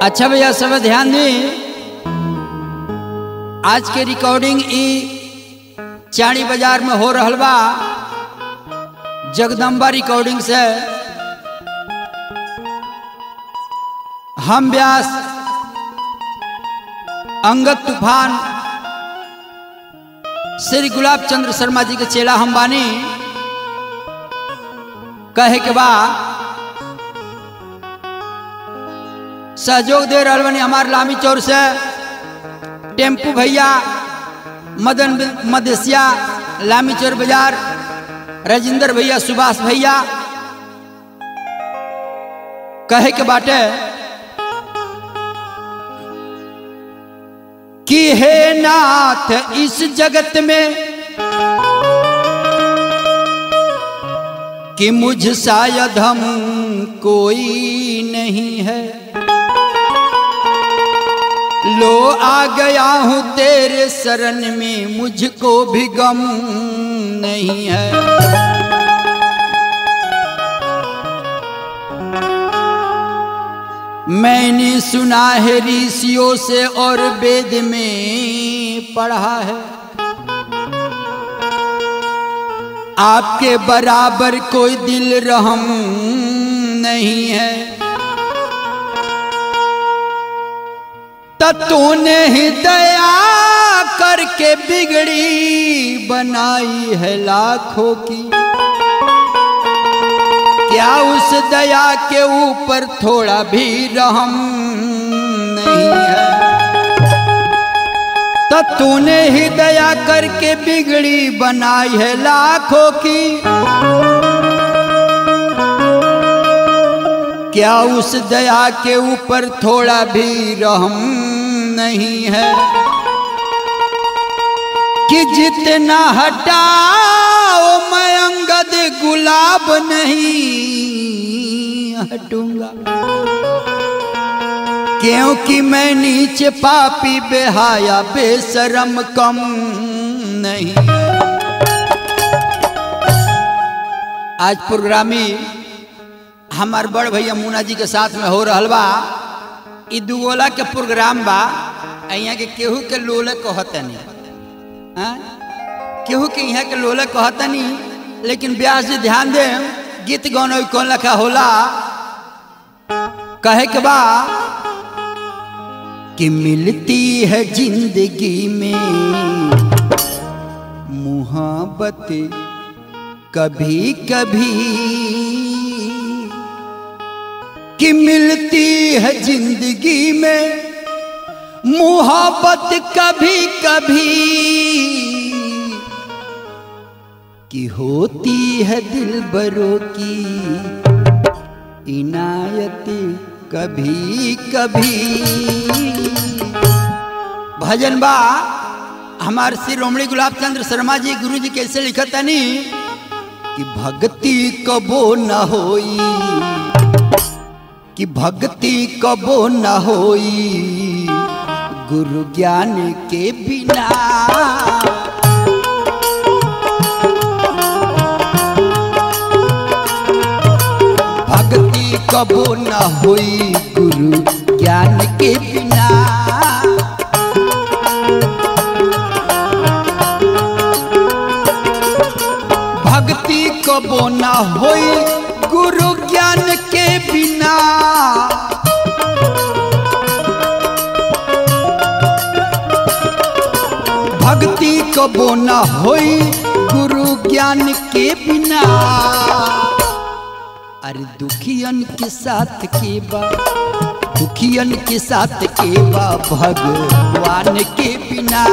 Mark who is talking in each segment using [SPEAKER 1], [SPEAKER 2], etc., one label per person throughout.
[SPEAKER 1] अच्छा भैया सब ध्यान दी। आज के रिकॉर्डिंग ई चाणी बाजार में हो रहल बा जगदम्बा रिकॉर्डिंग से। हम व्यास अंगद तूफान श्री गुलाब चंद्र शर्मा जी के चेला हम बानी। कहे के बा सहयोग दे रहल बानी हमार लामी चौर से टेम्पू भैया, मदन मदेशिया लामी चौर बाजार, राजेंद्र भैया, सुभाष भैया। कहे के बाटे कि हे नाथ इस जगत में कि मुझ शायद हम कोई नहीं है, लो आ गया हूँ तेरे शरण में, मुझको भी गम नहीं है। मैंने सुना है ऋषियों से और वेद में पढ़ा है, आपके बराबर कोई दिल रहम नहीं है। तूने ही दया करके बिगड़ी बनाई है लाखों की, क्या उस दया के ऊपर थोड़ा भी रहम नहीं है। तूने ही दया करके बिगड़ी बनाई है लाखों की, क्या उस दया के ऊपर थोड़ा भी रहम नहीं है। कि जितना हटाओ मैं अंगद गुलाब नहीं हटूंगा, क्योंकि मैं नीचे पापी बेहाया बेशरम कम नहीं। आज प्रोग्रामी हमार बड़ भैया मुन्ना जी के साथ में हो रहल बा। ई दुगोला के प्रोग्राम बा। यहाँ के केहू के लोले कहतनी, केहू के यहाँ के लोले कहतनी, लेकिन व्यास जी ध्यान दे गीत गौन कौन लखा होला। कहे के बा कि मिलती है जिंदगी में मुहब्बत कभी कभी, कि मिलती है जिंदगी में मुहब्बत कभी कभी, कि होती है दिलबरों की इनायत कभी कभी। भजन बा हमारे श्री रोमणी गुलाब चंद्र शर्मा जी गुरु जी कैसे लिखत तनी कि भक्ति कबो न होई, कि भक्ति कबो न होई गुरु ज्ञान के बिना। भक्ति कबो न होई गुरु ज्ञान के बिना। भक्ति कबो न होई गुरु ज्ञान के बिना। भक्ति कबो न होई गुरु ज्ञान के बिना। अरे दुखियन के साथ के बा, दुखियन के साथ के बा भगवान के बिना।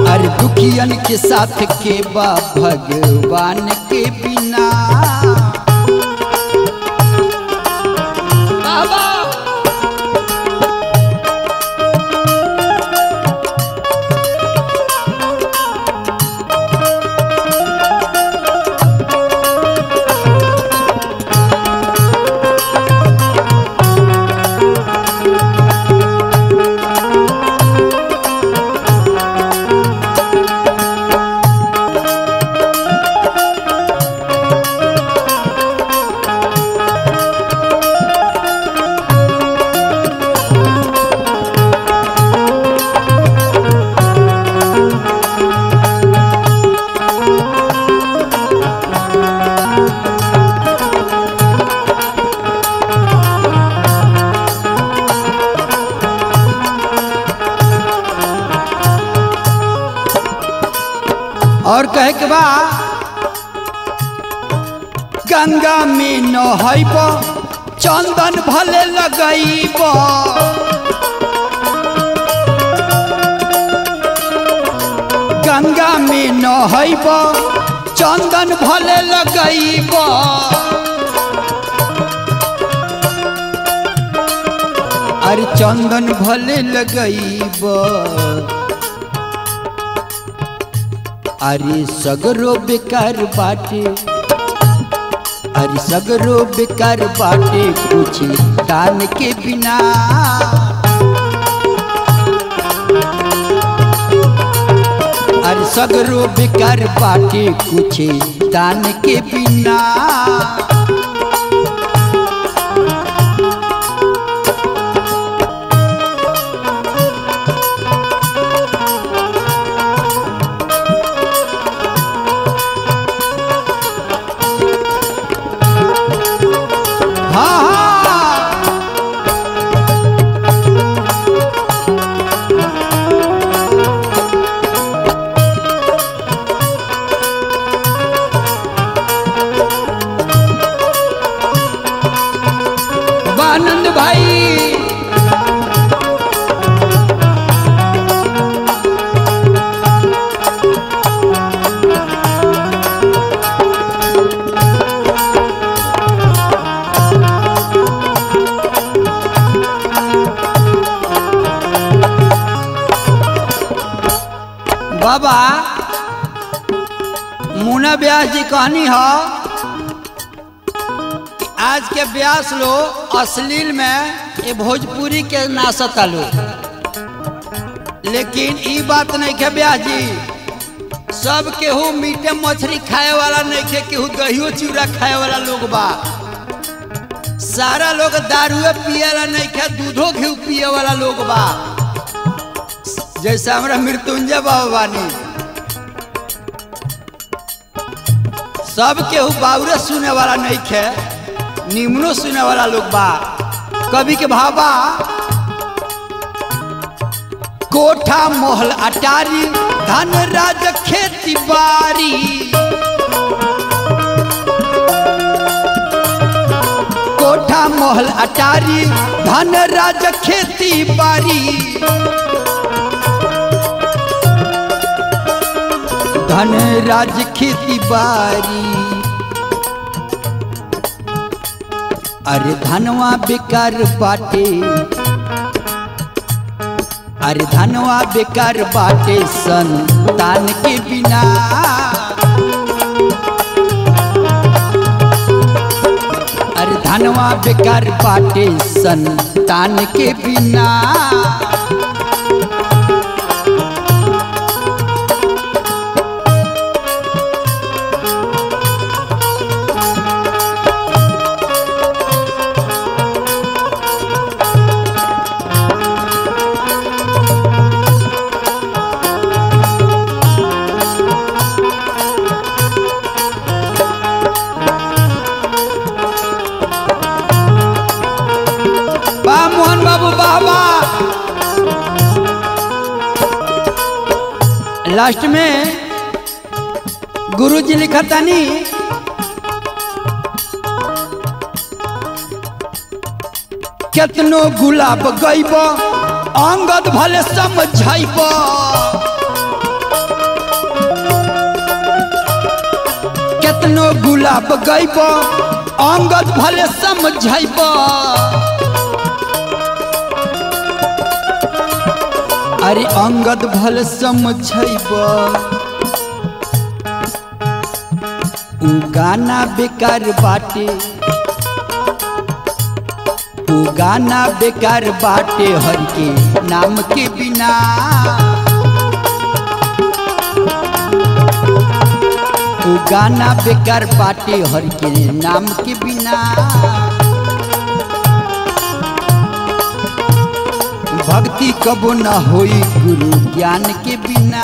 [SPEAKER 1] अरे दुखियन के साथ के बा भगवान के बिना। कहे के बा गंगा में नहैब चंदन भले लगैब गंगा में नहैब चंदन भले लगैब अरे चंदन भले लगैब अरे सगरो बेकार बाटे अरे सगरो बेकार बाटे कुछ दान के बिना अरे सगरो बेकार बाटे कुछ दान के बिना आनंद भाई बाबा मुन्ना व्यास जी कहानी है आज के व्यास लोग अश्लील में ये भोजपुरी के नाचता लोग लेकिन ये बात नहीं है व्यास जी सब केहू मीटे मछली खाए वाला नहीं है केहू दहियो चूड़ा खाए वाला लोग बा सारा लोग दारुए पिए वाला नहीं है दूधो घी पिए वाला लोग बा जैसे हमारा मृत्युंजय बाबा बानी सब केहू बाउरे सुने वाला नहीं है निम्नो सुने वाला लोग बा कवि के भाबा कोठा महल अटारी धन राज खेती बारी कोठा महल अटारी धन राज खेती बारी धन राज खेती बारी अरे धनवा बेकार बाटे अरे धनवा बेकार बाटे संतान के बिना अरे धनवा बेकार बाटे संतान के बिना मोहन बाबू बाबा लास्ट में गुरुजी लिखतानी केतनो गुलाब गईब अंगद भले समझाइब केतनो गुलाब गईब अंगद भले समझाइब अरे अंगद भल समझब उ गाना बेकार बाटे उ गाना बेकार बाटे हर के नाम के बिना उ गाना बेकार बाटे हर के नाम के बिना भक्ति कबो न होई गुरु ज्ञान के बिना।